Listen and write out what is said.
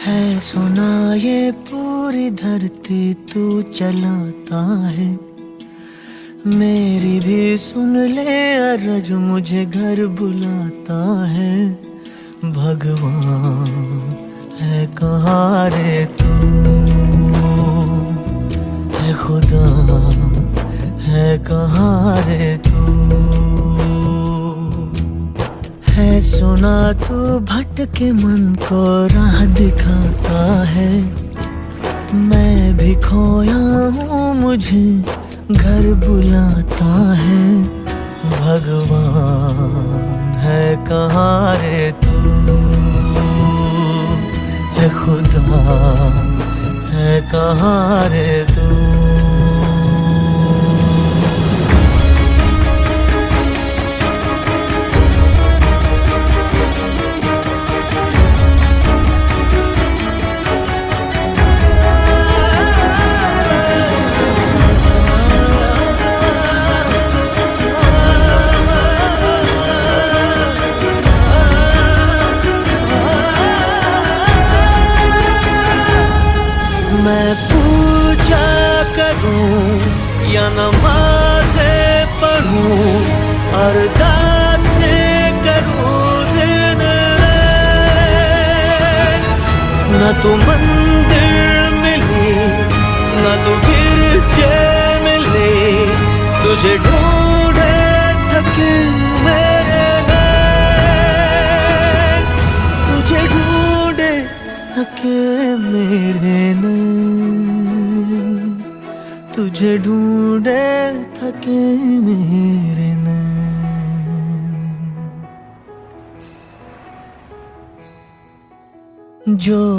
है सुना ये पूरी धरती तू चलाता है, मेरी भी सुन ले अरज मुझे घर बुलाता है। भगवान है कहाँ रे तू, है खुदा है कहाँ रे तू। है सुना तू भटके मन को राह दिखाता है, मैं भी खोया हूँ मुझे घर बुलाता है। भगवान है कहाँ रे तू, है खुदा है कहाँ रे तू। मैं पूजा करूं या नमाज़ें पढ़ूं, अरदासें करूं दिन रात, न तो मंदिर मिली न तो गिरजे मिले, तुझे ढूंढे थके मेरे नैन, तुझे ढूंढे थके मेरे नैन, तुझे ढूंढे थके मेरे नैन। जो